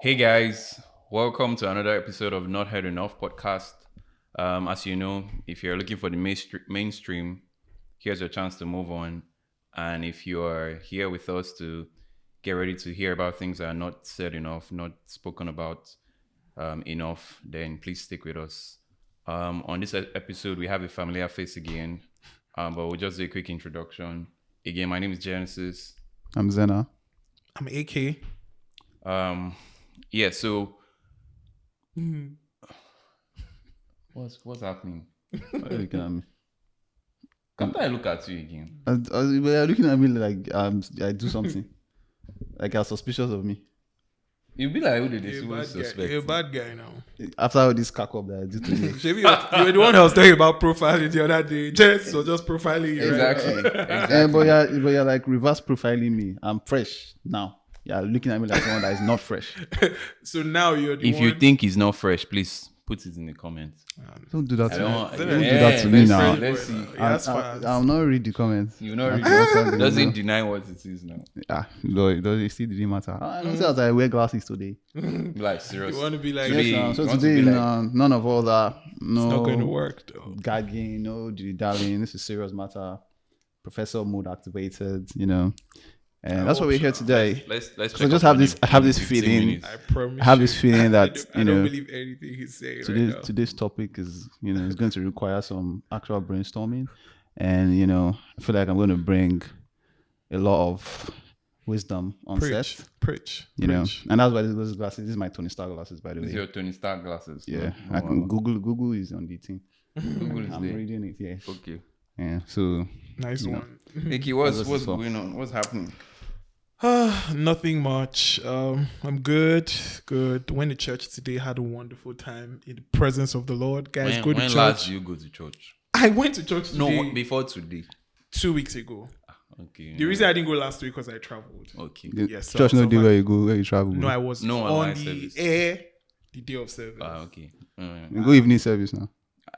Hey guys, welcome to another episode of Not Heard Enough podcast. As you know, if you're looking for the mainstream, here's your chance to move on. And if you are here with us to get ready to hear about things that are not said enough, not spoken about enough, then please stick with us. On this episode, we have a familiar face again, but we'll just do a quick introduction. Again, my name is Genesis. I'm Zena. I'm AK. Yeah, so what's happening? Why are you looking at me? Can't I look at you again? You're looking at me like I do something. Like you're suspicious of me. You'll be like, who did this? You're a Who bad suspect? guy. You're a bad guy now. After all this cack up that I did today. Maybe you were the one that was talking about profiling the other day. Jess was just profiling you. Exactly. Right? exactly. But you're like reverse profiling me. I'm fresh now. You're looking at me like someone that is not fresh. So now you're the If one. you think it's not fresh, please put it in the comments. Don't do that I to me. don't do that to me now. Let's see. That's fine. I'll not read the comments. You know, I'll doesn't deny what it is now. No, it still didn't matter. I don't say as I wear glasses today. Be like, serious. You want to be like, Today- Yes, so want to today, be like- none of all that. it's not going to No work though. gagging, no dilly-dallying. This is serious matter. Professor mode activated, And that's what we're here today. Let's So check just up have on this- the I have this 15 feeling. minutes. I promise. I have this feeling that, I don't believe anything he's saying right now. Today's topic is, is going to require some actual brainstorming. And, I feel like I'm going to bring a lot of wisdom on Preach, set, preach. And that's why those glasses, this is my Tony Stark glasses, by the This is way. your Tony Stark glasses. Yeah, Oh, I can wow. Google is on the thing. Google is I'm there. reading it, yeah. Okay. Yeah, so Nice Yeah. one. Nikki, what's What's this for? going on? What's happening? Nothing much. I'm good. Good. Went to church today. Had a wonderful time in the presence of the Lord. Guys, go to when church. last do you go to church? I went to church today. No, before today. 2 weeks ago. Okay. The reason I didn't go last week because I traveled. Okay. Yes, so church I was no day on my- where you go, where you travel. No, I was No on online the service. air the day of service. Okay. You go evening service now.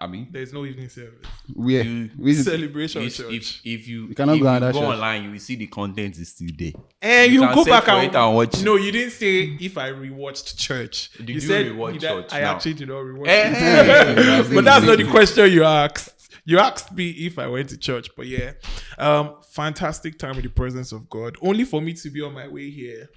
I mean, There's no evening service. Where? You- Where is it? Celebration if, church. if you You cannot if go you on that go church. online, you will see the content is still there. And you you can go search back for and, it and watch it. No, you didn't say if I rewatched church. Did you you said rewatch did I- church I now? actually did not rewatch Hey, it. But that's not the question you asked. You asked me if I went to church. But yeah, fantastic time in the presence of God. Only for me to be on my way here.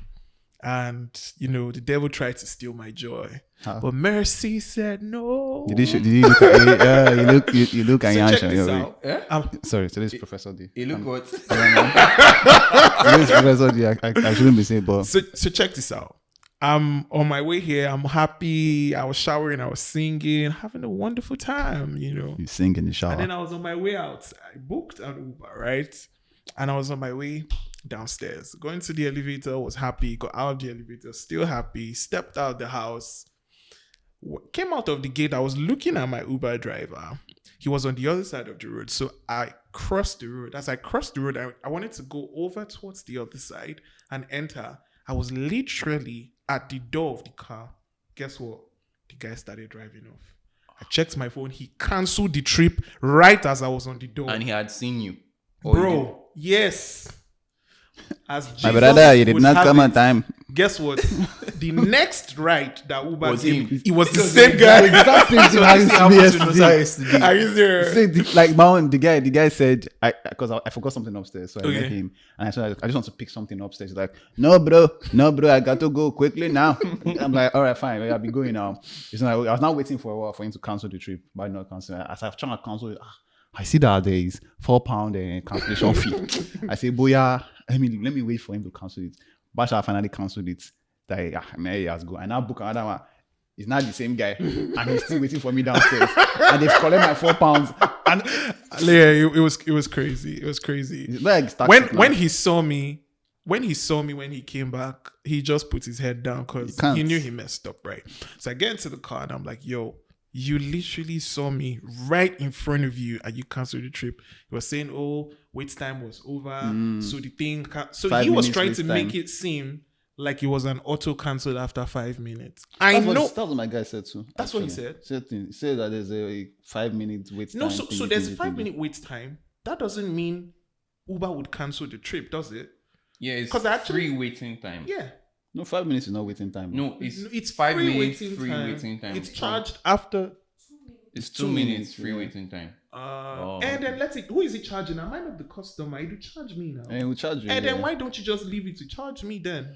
And, the devil tried to steal my joy. How? But mercy said no. Did you look at you look at So Yansha, check this yeah, out. Yeah? Sorry, today's Professor D. You look what? Today's Professor D. I shouldn't be saying, but So check this out. I'm on my way here. I'm happy. I was showering. I was singing, having a wonderful time, you sing in the shower. And then I was on my way out. I booked an Uber, right? And I was on my way downstairs. Going to the elevator, was happy. Got out of the elevator, still happy. Stepped out the house. Came out of the gate. I was looking at my Uber driver. He was on the other side of the road. So I crossed the road. As I crossed the road, I wanted to go over towards the other side and enter. I was literally at the door of the car. Guess what? The guy started driving off. I checked my phone. He canceled the trip right as I was on the door. And he had seen you. Or you Bro, yes. As Jesus my brother, you did would not have come it, on time. Guess what? The next ride that Uber Was gave, him. it was the same guy. Exact same thing happened to me yesterday. Are you serious? Say like the guy said because I forgot something upstairs, so I met Okay. him and I said I just want to pick something upstairs. He's like, no bro, I got to go quickly now. I'm like, all right, fine, I'll be going now. It's like, I was now waiting for a while for him to cancel the trip, but not cancel. As I've tried to cancel it, I see that there is £4 cancellation fee. I say, boya, let me wait for him to cancel it. Basha finally cancelled it. That he has go. I now book another one. It's not the same guy, and he's still waiting for me downstairs. And they've collected my £4. And Yeah, it was crazy. It was crazy. it's like When he saw me when he came back, he just put his head down because You can't. he knew he messed up, right? So I get into the car and I'm like, yo, you literally saw me right in front of you and you canceled the trip. He was saying, oh, wait time was over. So the thing, so 5 he was minutes trying wait to time. make it seem like it was an auto cancel after 5 minutes. I That's know. what my guy said too. That's what he He said that there's a 5 minute wait time. No, so thingy, there's thingy, 5 thingy. minute wait time. That doesn't mean Uber would cancel the trip, does it? Yeah, it's 'Cause I actually- free waiting time. Yeah. No, 5 minutes is not waiting time. No, it's free 5 minutes waiting free time. waiting time. It's charged after. It's 2 2 minutes minutes, free yeah. waiting time. And then let's see, who is it charging? Am I not the customer? You do charge me now. And we charge you. And then why don't you just leave it to charge me then?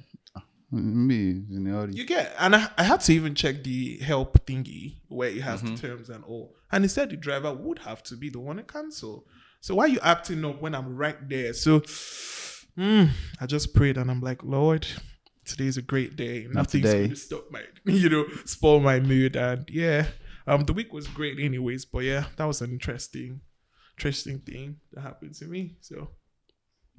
Me in a hurry. You get, and I had to even check the help thingy where it has the terms and all. And it said the driver would have to be the one to cancel. So why are you acting up when I'm right there? So I just prayed and I'm like, Lord, today's a great day. Nothing's today. going to stop my, spoil my mood. And yeah, the week was great anyways. But yeah, that was an interesting thing that happened to me. So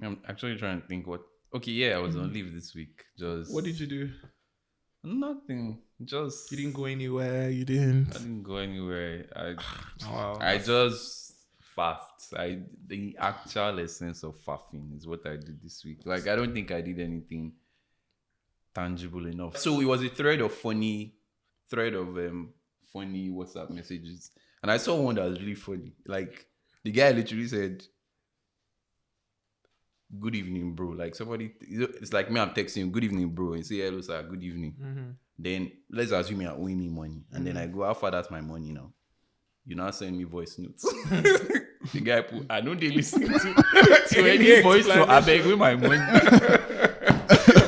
I'm actually trying to think what. Okay, yeah, I was on leave this week. Just what did you do? nothing. Just You didn't go anywhere. You I didn't. didn't go anywhere. Wow. I just faffed. The actual essence of faffing is what I did this week. Like I don't think I did anything tangible enough. So it was a thread of funny WhatsApp messages, and I saw one that was really funny. Like the guy literally said, "Good evening, bro." Like somebody, it's like me. I'm texting you, "Good evening, bro," and say, "Hello, sir. Good evening." Then let's assume you're owing me money, and then I go, "How far that's my money now?" You now send me voice notes. The guy put, "I don't really listen to any voice note. I beg with my money."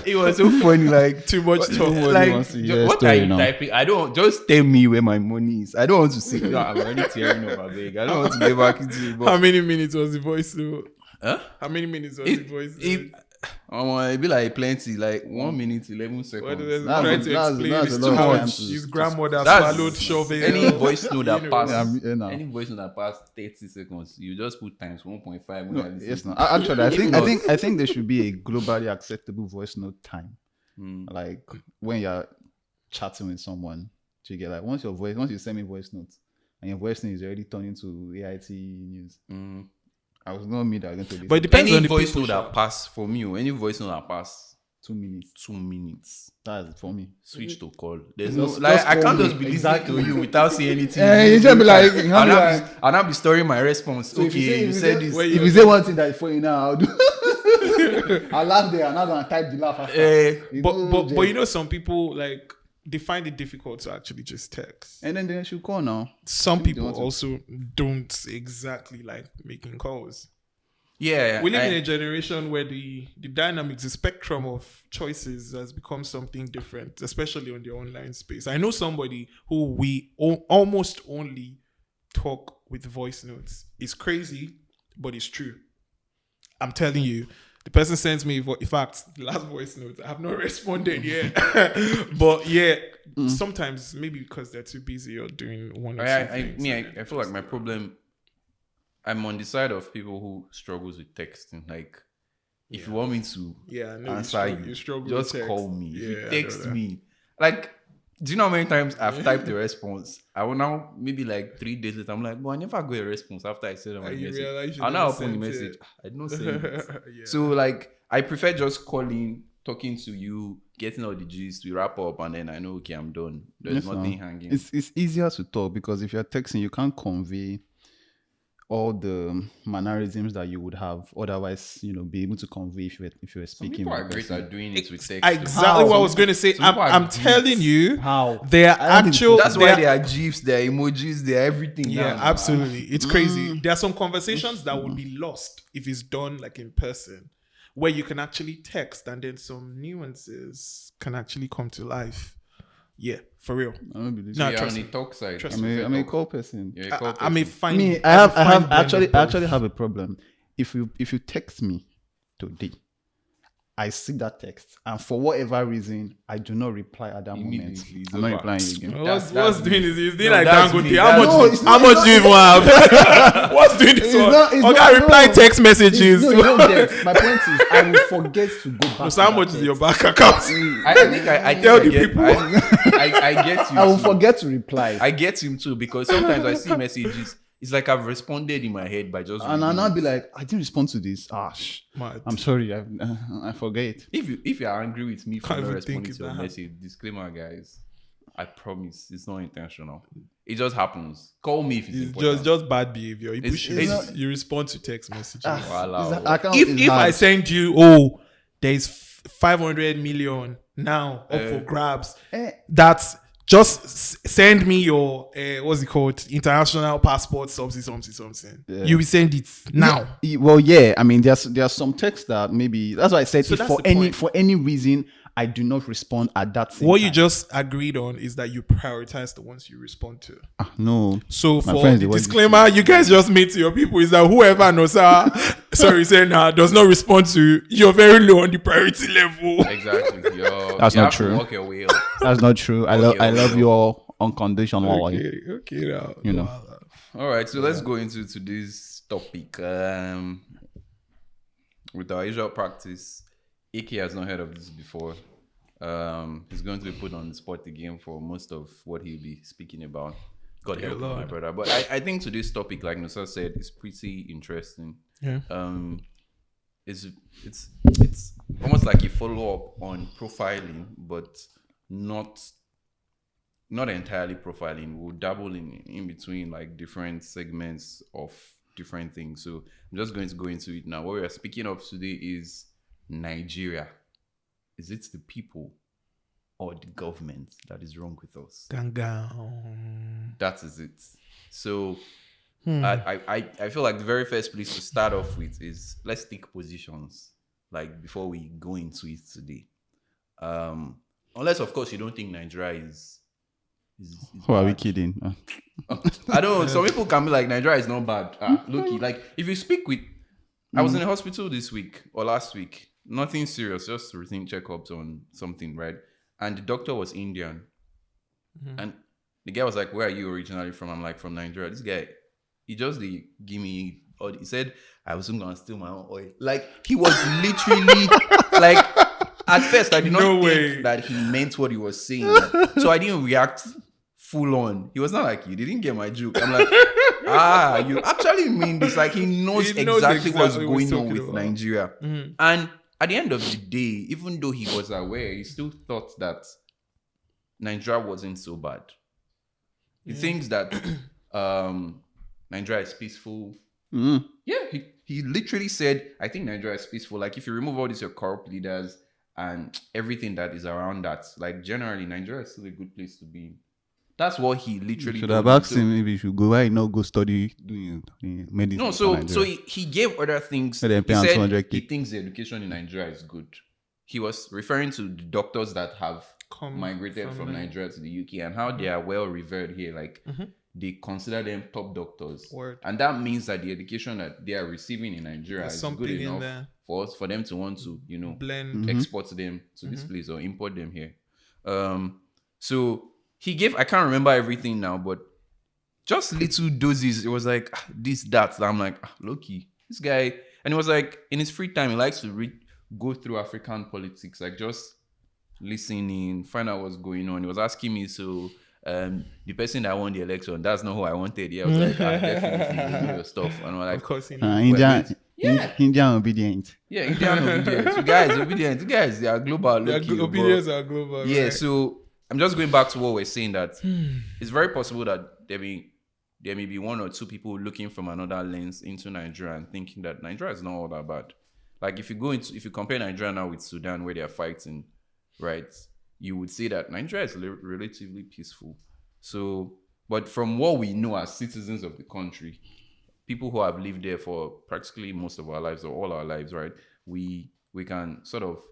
It was so funny, like Too much talk. like wants to hear a what story are you now. typing? I don't just tell me where my money is. I don't want to see. No, I'm already tearing up. I beg. I don't want to get back into it. How But many minutes was the voice note? huh? How many minutes was the voice note? It be like plenty, like 1 minute 11 What seconds. is That's- trying to that's- explain that's is a too lot of time much. to- His grandmother That's- swallowed shovel. Any voice note that You know. passes, Yeah, no. any voice note that passed 30 seconds, you just put times 1.5. When I No, listen yes, to no. it. Actually, I If think not- I think there should be a globally acceptable voice note time. Like when you're chatting with someone, you get like once you send me voice notes, and your voice note is already turned into AIT news. I was not me that are going to listen. But it depends Any on the voice people. note that pass for me, any voice note that pass 2 minutes. 2 minutes, That's it for me. switch to call. There's Just- no like just I can't call me. just be listening Exactly. to you without saying anything. You just be like, you know, and I'll be storing my response. So if you say- Okay, you if you said say- this. If you say one thing that is funny now, I'll do. I'll laugh there. I'm not gonna type the laugh after. You know, But you know, some people like they find it difficult to actually just text. and then they should call now. Some They people want to- also don't exactly like making calls. Yeah, We live in a generation where the dynamics, the spectrum of choices has become something different, especially on the online space. I know somebody who we almost only talk with voice notes. It's crazy, but it's true. I'm telling you. The person sends me, in fact, the last voice note, I have not responded yet. But yeah, sometimes maybe because they're too busy or doing one or two things. I feel like my problem. I'm on the side of people who struggles with texting. Like, if you want me to answer you, struggle just with text. call me. If Yeah, you I know text that. me, like, do you know how many times I've typed a response? I will now maybe like 3 days later. I'm like, I never got a response after I said on my And you realize message. you I'll now never open the sent message. it. I did not send it. Yeah. So like, I prefer just calling, talking to you, getting all the gist. We wrap up, and then I know, okay, I'm done. There's Yes, nothing no. hanging. It's easier to talk because if you're texting, you can't convey all the mannerisms that you would have otherwise, be able to convey if you were Some speaking. people are with great person. at doing it with text. Exactly How? what I was going to say. Some people are I'm geeks. telling you, How? they are I don't think- actual. That's they why are- there are GIFs, there are emojis, there are everything. Yeah, now. absolutely. It's crazy. There are some conversations that would be lost if it's done like in person, where you can actually text and then some nuances can actually come to life. Yeah, for real. I don't believe No, it. You're trust on the me. talk side. Trust You me. prefer I'm a talk. call person. You're a call I may person. find Me, I have blend of actually both. have a problem. If you text me today, I see that text, and for whatever reason, I do not reply at that moment. Immediately, it's I'm not over. replying again. What's That's doing me. is he's doing No, like that's Dangote. me. How That's much? No, it's How not- much do you even have? What's doing this It's one? not- it's Okay, not- reply no. text messages. No, you don't get. My point is, I will forget to go back. So how to much that is your text. bank account? I think I Tell the get, people. I get you. I will too. forget to reply. I get him too because sometimes I see messages. It's like I've responded in my head by just. And I'll reading not it. be like, I didn't respond to this. Mad. I'm sorry. I forget. If you're angry with me for Can't not even responding think to your that message, disclaimer, guys. I promise it's not intentional. It just happens. Call me if it's It's important. just bad behavior. You, It's- push, it's you, you respond to text messages. Voila. It's- I can't- if it's if I hard. send you, there's 500 million now up for grabs. Eh. That's just send me your what's it called, international passport, something. Yeah. You will send it now. Well, yeah. I mean, there's some text that maybe that's why I said So if that's for the any point. for any reason I do not respond at that same What time. you just agreed on is that you prioritize the ones you respond to. No. So My for friends, the they want disclaimer you guys just made to your people is that whoever knows saying does not respond to, you're very low on the priority level. Exactly. That's you not have true. To walk your way up. That's not true. I love you all unconditionally. Okay, now. You know. All right, so let's go into today's topic. With our usual practice, AK has not heard of this before. He's going to be put on the spot again for most of what he'll be speaking about. God help you, my brother. But I think today's topic, like Nusa said, is pretty interesting. Yeah. It's almost like a follow up on profiling, but not entirely profiling. We'll dabble in between like different segments of different things. So I'm just going to go into it now. What we are speaking of today is Nigeria. Is it the people or the government that is wrong with us? That is it. So I feel like the very first place to start off with is let's take positions, like before we go into it today. Unless of course you don't think Nigeria is Who are we bad. kidding? I don't know. Some people can be like, Nigeria is not bad. Look, like if you speak with, I was in the hospital this week or last week. Nothing serious, just routine checkups on something, right? And the doctor was Indian, and the guy was like, "Where are you originally from?" I'm like, "From Nigeria." This guy, he just give me. He said, "I was gonna steal my own oil." Like he was literally like. At first, I did not think that he meant what he was saying, so I didn't react full on. He was not like, "You didn't get my joke." I'm like, you actually mean this? Like he knows exactly what's going on with Nigeria. And at the end of the day, even though he was aware, he still thought that Nigeria wasn't so bad. He thinks that Nigeria is peaceful. Yeah, he literally said, "I think Nigeria is peaceful. Like if you remove all these your corrupt leaders and everything that is around that, like generally Nigeria is still a good place to be." That's what he literally Should told have asked me. him if he should go. Why not go study doing medicine? No, so he gave other things. Let them He pay him said 200K. he thinks the education in Nigeria is good. He was referring to the doctors that have migrated from Nigeria to the UK and how they are well revered here. Like they consider them top doctors, and that means that the education that they are receiving in Nigeria is good enough for them to want to blend, export them to this place or import them here. So he gave, I can't remember everything now, but just little doses. It was like this, that. I'm like, low-key, this guy. And it was like in his free time, he likes to go through African politics, like just listening, find out what's going on. He was asking me, so the person that won the election, that's not who I wanted. Yeah, I was like, definitely you know your stuff. And we're like, of course, Indian obedient. Yeah, Indian obedient. You guys obedient. You guys, they are global. Obedience are global. Yeah, right? so I'm just going back to what we're saying, that it's very possible that there may be one or two people looking from another lens into Nigeria and thinking that Nigeria is not all that bad. Like if you compare Nigeria now with Sudan where they are fighting, right, you would say that Nigeria is relatively peaceful. So, but from what we know as citizens of the country, people who have lived there for practically most of our lives or all our lives, right, we can sort of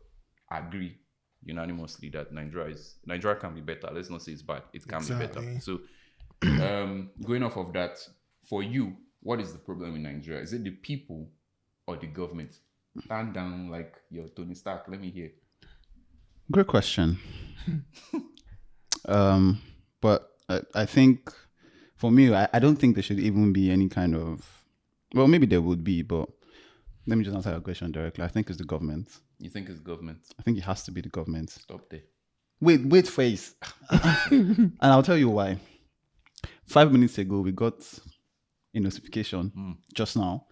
agree unanimously that Nigeria can be better. Let's not say it's bad. It can be better. So going off of that, for you, what is the problem in Nigeria? Is it the people or the government? Stand down like your Tony Stark. Let me hear. Great question. But I think for me, I don't think there should even be any kind of, well, maybe there would be, but let me just answer your question directly. I think it's the government. You think it's government? I think it has to be the government. Stop there. Wait, face. And I'll tell you why. 5 minutes ago, we got a notification just now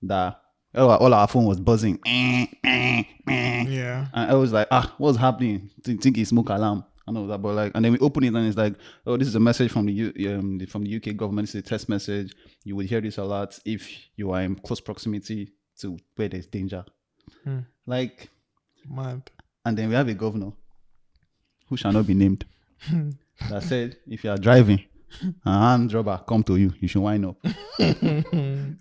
that all our phone was buzzing. Yeah. And I was like, what's happening? Think it's smoke alarm. I know that, but like, and then we open it and it's like, oh, this is a message from the UK government. It's a test message. You will hear this a lot if you are in close proximity to where there's danger. Like, mad. And then we have a governor who shall not be named, that said, if you are driving, a hand robber come to you, you should wind up.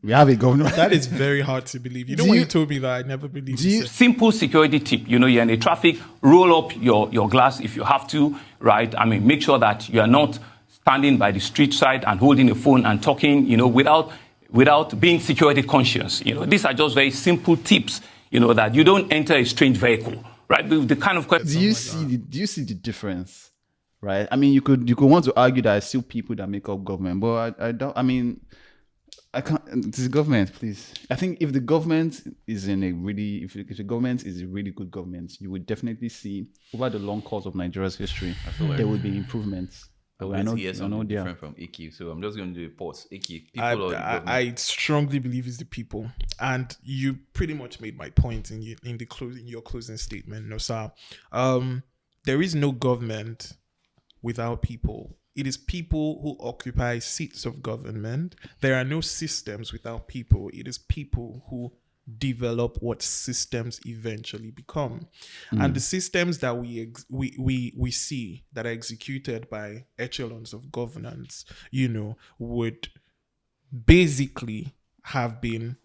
We have a governor. That is very hard to believe. You know when you told me that, I never believed you. Simple security tip. You're in the traffic, roll up your glass if you have to, right? I mean, make sure that you are not standing by the street side and holding a phone and talking, without being security conscious. These are just very simple tips, that you don't enter a strange vehicle, right? The kind of question. Do you see the difference? Right. I mean, you could want to argue that it's still people that make up government, but I don't. I mean, I can't. It's the government, please. I think if the government is if the government is a really good government, you would definitely see over the long course of Nigeria's history, there would be improvements. But I hear something different from Iki, so I'm just going to do a pause. Iki, people or the government? I strongly believe it's the people, and you pretty much made my point in your closing statement, Nosa. There is no government without people. It is people who occupy seats of government. There are no systems without people. It is people who develop what systems eventually become. And the systems that we see that are executed by echelons of governance, would basically have been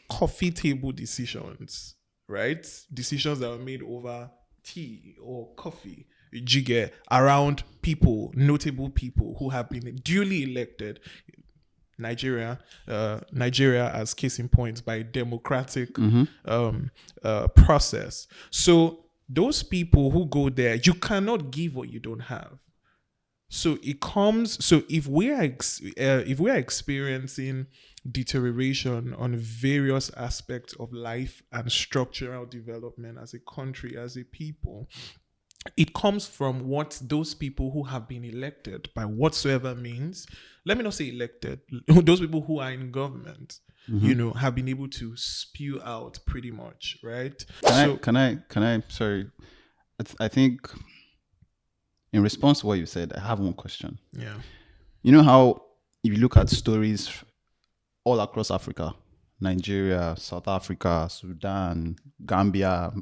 coffee table decisions, right? Decisions that were made over tea or coffee, jigger, around people, notable people who have been duly elected. Nigeria as case in point, by democratic process. So those people who go there, you cannot give what you don't have. So it comes. So if we are experiencing deterioration on various aspects of life and structural development as a country, as a people, it comes from what those people who have been elected by whatsoever means, let me not say elected, those people who are in government, have been able to spew out pretty much, right? Can I, sorry, I think in response to what you said, I have one question. Yeah. You know how if you look at stories all across Africa, Nigeria, South Africa, Sudan, Gambia,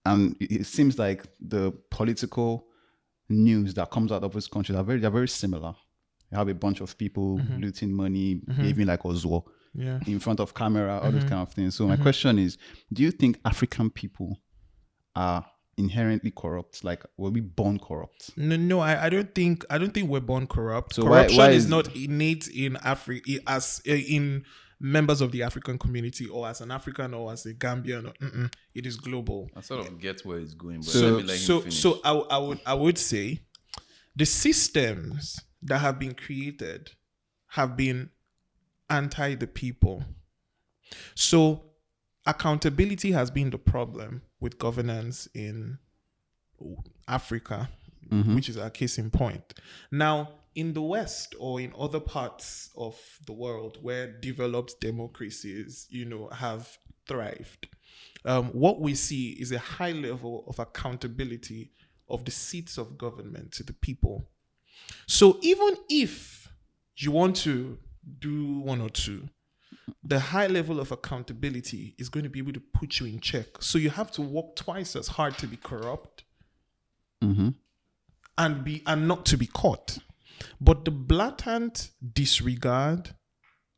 and it seems like the political news that comes out of these countries they're very similar. You have a bunch of people looting money, behaving like Oswald in front of camera, all those kind of things. So my question is, do you think African people are inherently corrupt? Like, were we born corrupt? No, I don't think we're born corrupt. So corruption why is not innate in Africa, as in members of the African community, or as an African, or as a Gambian. It is global. I sort of get where it's going, but so I would say the systems that have been created have been anti the people. So accountability has been the problem with governance in Africa, which is our case in point. Now, in the West or in other parts of the world where developed democracies, have thrived, what we see is a high level of accountability of the seats of government to the people. So even if you want to do one or two, the high level of accountability is going to be able to put you in check. So you have to work twice as hard to be corrupt and not to be caught. But the blatant disregard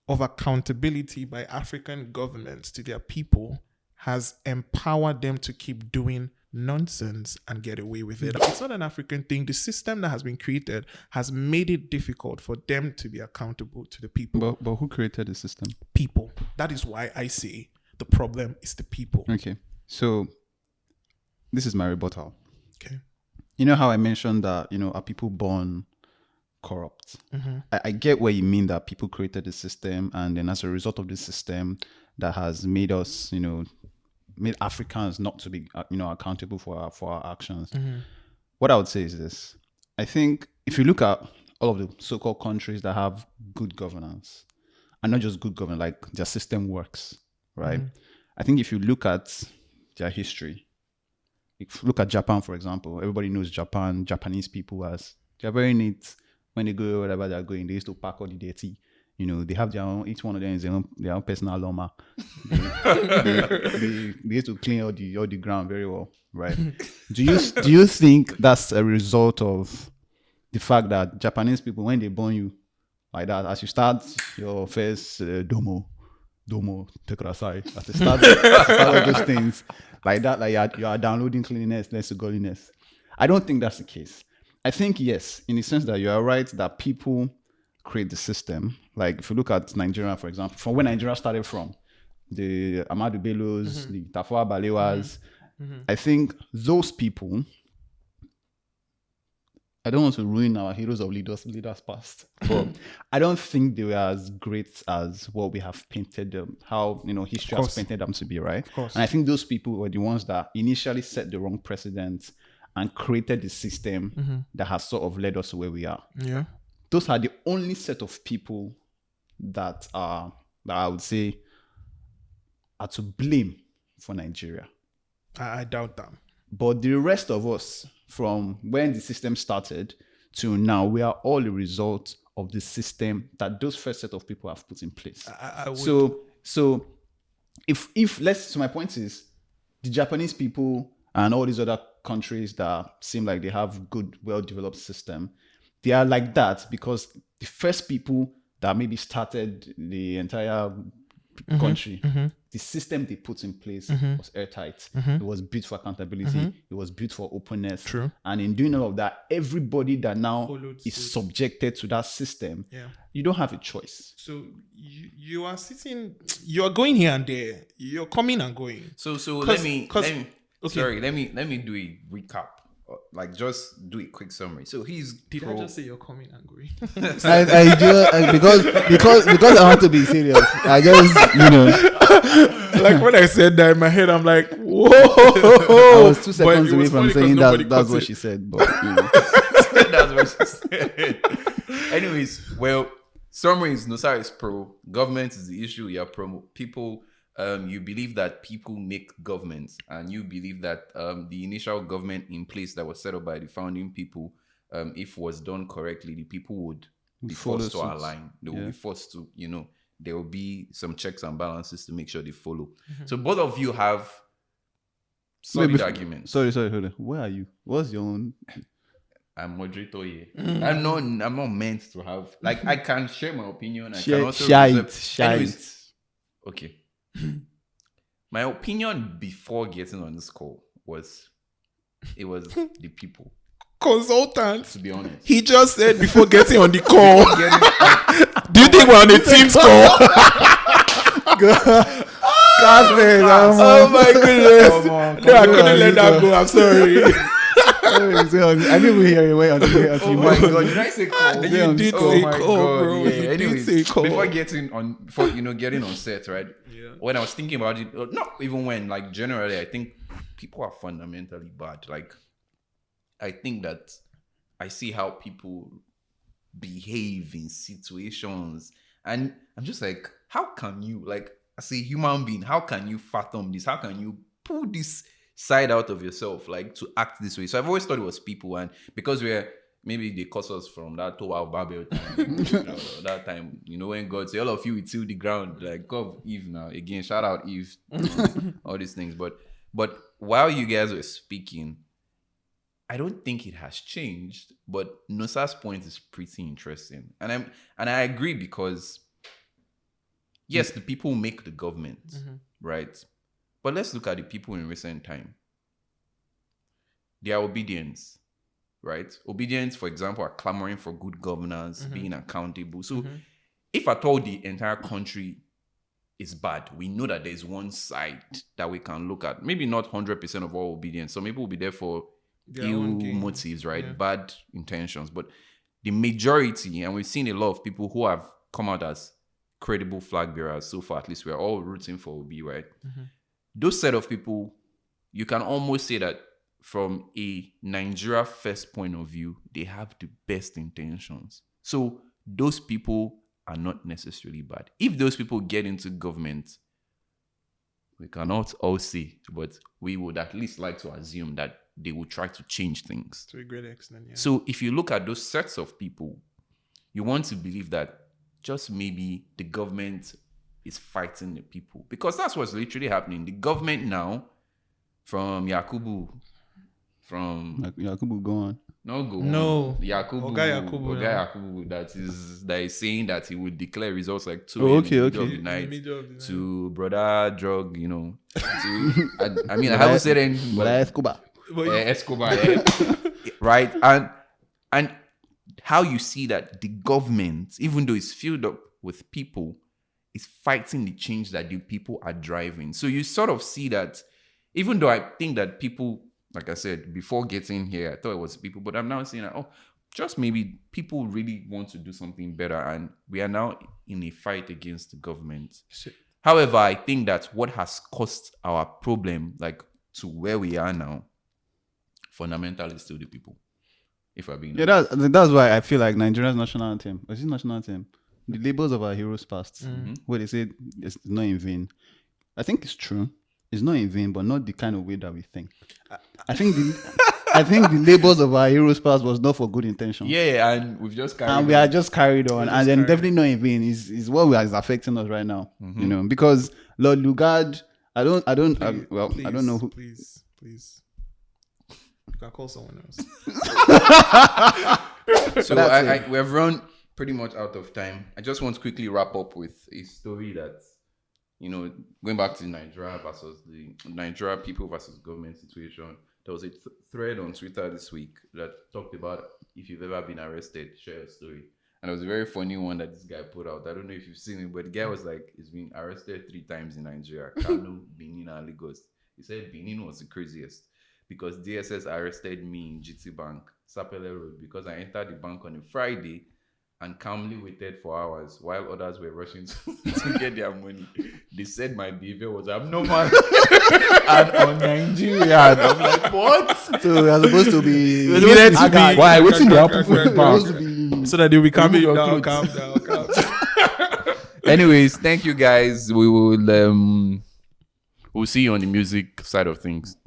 of accountability by African governments to their people has empowered them to keep doing nonsense and get away with it. It's not an African thing. The system that has been created has made it difficult for them to be accountable to the people. But who created the system? People. That is why I say the problem is the people. Okay. So this is my rebuttal. Okay. You know how I mentioned that, are people born corrupt? I get where you mean that people created the system, and then as a result of this system that has made us, made Africans not to be, accountable for our actions. What I would say is this. I think if you look at all of the so-called countries that have good governance, and not just good governance, like their system works, right? I think if you look at their history, if you look at Japan, for example, everybody knows Japanese people they're very neat. When they go wherever they're going, they used to pack all the dirty, they have their own. Each one of them is their own personal llama. They used to clean all the ground very well, right? Do you think that's a result of the fact that Japanese people, when they born you like that, as you start your first domo tekurasai, as you start all those things like that, like you are downloading cleanliness next to godliness? I don't think that's the case. I think yes, in the sense that you are right that people create the system. Like if you look at Nigeria, for example, from where Nigeria started from, the Amadu Bellos, the Tafawa Balewas, I think those people, I don't want to ruin our heroes of leaders past, but I don't think they were as great as what we have painted them, how history has painted them to be, right? Of course. And I think those people were the ones that initially set the wrong precedent and created the system that has sort of led us to where we are. Yeah. Those are the only set of people that I would say are to blame for Nigeria. I doubt that. But the rest of us, from when the system started to now, we are all a result of the system that those first set of people have put in place. I would. So so my point is, the Japanese people and all these other countries that seem like they have good, well-developed system, they are like that because the first people that maybe started the entire country, the system they put in place was airtight. It was built for accountability. It was built for openness. True. And in doing all of that, everybody that now Followed is suit. subjected to that system, Yeah. you don't have a choice. So you are sitting, you are going here and there. You're coming and going. So 'Cause- let me okay. sorry, let me do a recap. Like just do a quick summary. So he's Did I just say you're coming and going? I do because I want to be serious. I just Like when I said that in my head, I'm like, whoa. I was 2 But seconds it away was from funny 'cause saying nobody that's caught what it. she said. But That's what she said. Anyways, well, summary is Nosar is pro. Government is the issue. You're pro. People, you believe that people make governments, and you believe that the initial government in place that was set up by the founding people, if was done correctly, the people would be follow forced to suit. align. They will Yeah. be forced to, there will be some checks and balances to make sure they follow. So both of you have solid Wait, arguments. sorry, hold on. Where are you? What's your own? I'm moderator here. I'm not meant to have I can share my opinion. I can also reserve. Anyways, okay. My opinion before getting on this call was it was the people, Consultant. to be honest. He just said before getting on the call. Getting- Do you think we're on a Teams call? Oh my goodness. No, I couldn't let that go. I'm sorry. I didn't even hear you. Wait until you Oh my god, did I say call? You did Oh say my call, God, bro. yeah. You did Anyways, say call. before getting on set, right? Yeah. When I was thinking about it, not even when, like generally, I think people are fundamentally bad. Like, I think that I see how people behave in situations, and I'm just like, how can you, like, as a human being, how can you fathom this? How can you pull this side out of yourself, like, to act this way? So I've always thought it was people, and because maybe they cause us from that Tower of Babel time, that time, when God said, all of you will till the ground, like God, Eve now, again, shout out Eve, all these things. But while you guys were speaking, I don't think it has changed, but Nosa's point is pretty interesting. And I agree because, yes, the people make the government, right? But let's look at the people in recent time. Their obedience, right? Obedience, for example, are clamoring for good governance, being accountable. So if at all the entire country is bad, we know that there's one side that we can look at. Maybe not 100% of all obedience. Some people will be there for Their ill own gain. motives, right? Yeah. Bad intentions. But the majority, and we've seen a lot of people who have come out as credible flag bearers so far, at least we're all rooting for Obi, right? Those set of people, you can almost say that from a Nigeria first point of view, they have the best intentions. So those people are not necessarily bad. If those people get into government, we cannot all say, but we would at least like to assume that they will try to change things. To a great extent, yeah. So if you look at those sets of people, you want to believe that just maybe the government is fighting the people, because that's what's literally happening. The government now, from Yakubu, Yakubu, go on. No. Yakubu, Oga Yakubu, no. Yakubu, that is saying that he would declare results like 2 Oh, in the middle okay. of the In the night middle of the night. to brother drug, I mean, I haven't said anything, But but Escobar. Escobar, right? And how you see that the government, even though it's filled up with people, is fighting the change that the people are driving. So you sort of see that, even though I think that people, like I said, before getting here, I thought it was people, but I'm now seeing that, just maybe people really want to do something better, and we are now in a fight against the government. However, I think that what has caused our problem, like to where we are now, fundamentally still the people. If I'm being honest. That's why I feel like Nigeria's national anthem. Is it national anthem? The labels of our heroes past, where they say it's not in vain. I think it's true. It's not in vain, but not the kind of way that we think. I think the labels of our heroes past was not for good intention. Yeah, and we've just carried And we on. are just carried on, and then definitely not in vain is what is affecting us right now. Because Lord Lugard, I don't know who. Please. You can call someone else. So we have run pretty much out of time. I just want to quickly wrap up with a story that, going back to Nigeria versus the Nigeria people versus government situation. There was a thread on Twitter this week that talked about if you've ever been arrested, share a story. And it was a very funny one that this guy put out. I don't know if you've seen it, but the guy was like, he's been arrested 3 times in Nigeria: Kano, Benin, and Lagos. He said Benin was the craziest because DSS arrested me in GT Bank, Sapele Road, because I entered the bank on a Friday and calmly waited for hours while others were rushing to get their money. They said my behavior was abnormal and un-Nigerian. I'm like, what? So we are supposed to be. Why? What's in the happen for the supposed to bank? be. So that they'll be calming Remove you your down. clothes. Calm down. Anyways, thank you guys. We will we'll see you on the music side of things.